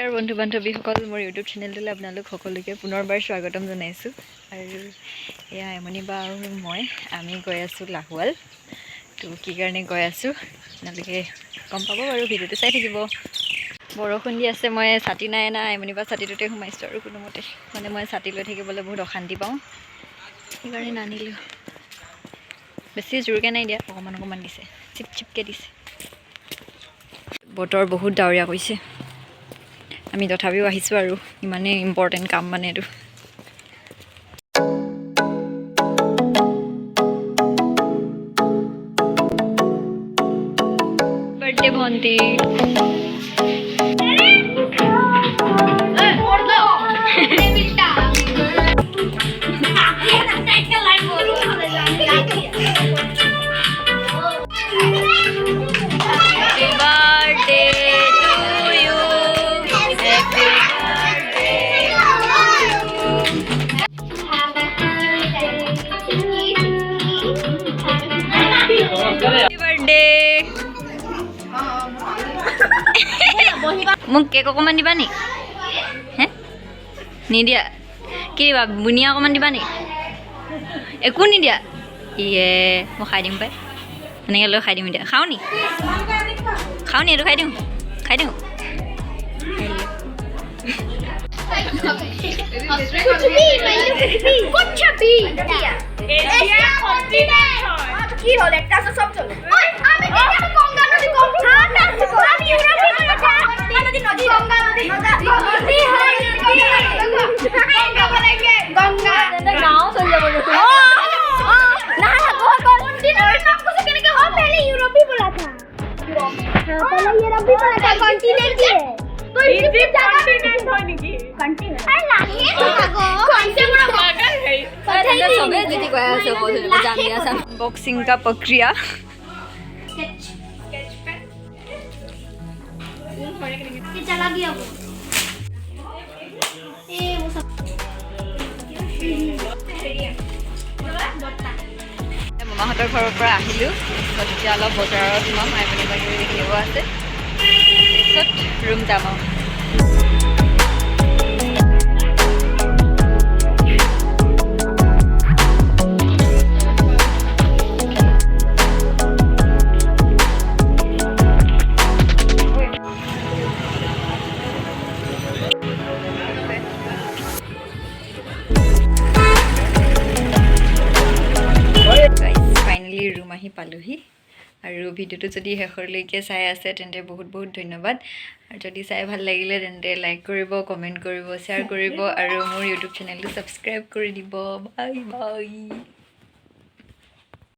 নমস্কাৰ বন্ধু বান্ধৱীসকল, মোৰ ইউটিউব চেনেলটোলৈ আপোনালোক সকলোকে পুনৰবাৰ স্বাগতম জনাইছোঁ। আৰু এয়া এমনি বা আৰু মই আমি গৈ আছোঁ লাহোৱাল। তো কি কাৰণে গৈ আছোঁ আপোনালোকে গম পাব বাৰু, ভিডিঅ'টো চাই থাকিব। বৰষুণ দি আছে, মই ছাতি নাই এমনি বা ছাতিটোতে সোমাইছোঁ আৰু কোনোমতে। মানে মই ছাতি লৈ থাকিবলৈ বহুত অশান্তি পাওঁ, সেইকাৰণে নানিলোঁ। বেছি জোৰকৈ নাই দিয়া, অকণমান দিছে, চিপ চিপকৈ দিছে। বতৰ বহুত ডাৱৰীয়া কৰিছে, আমি তথাপিও আহিছোঁ আৰু ইমানেই ইম্পৰ্টেণ্ট কাম মানে এইটো। বাৰ্থডে ভণ্টি। মোক কেক অকণমান দিবা নি? হে নিদিয়া? কি দিবা? বুনিয়া অকণমান দিবা নি? একো নিদিয়া? ইয়ে মই খাই দিম পাই, এনেকৈ লৈ খাই দিম। এতিয়া খাওঁ নি এইটো খাই দিওঁ। কি হল একটা আছে সব চলো আমি গঙ্গা নদী গঙ্গা গাঁও চলে যাব না কন্টিনেন্ট नाम कुछ कहने के हो पहले यूरोप ही बोला था। हां पहले यूरोप ही बोला था, कॉन्टिनेंट ही है तो इजिप्ट कॉन्टिनेंट हो नहीं कॉन्टिनेंट अरे लाहे तो गो कौन से पूरा पागल है अरे सबे जति गया से हो जान दिया सब। बॉक्सिंग का प्रक्रिया स्केच पेन ये चला गया वो ए वो सब মামাহঁতৰ ঘৰৰ পৰা আহিলোঁ। তেতিয়া অলপ বজাৰত সোমাম, আইমণি বাগিৰি দেখিব আছে, তাৰপিছত ৰুম যাম আৰু। ৰুম আহি পালোহি আৰু ভিডিঅ'টো যদি শেষলৈকে চাই আছে তেন্তে বহুত ধন্যবাদ। আৰু যদি চাই ভাল লাগিলে তেন্তে লাইক কৰিব, কমেণ্ট কৰিব, শ্বেয়াৰ কৰিব আৰু মোৰ ইউটিউব চেনেলটো ছাবস্ক্ৰাইব কৰি দিব। Bye bye.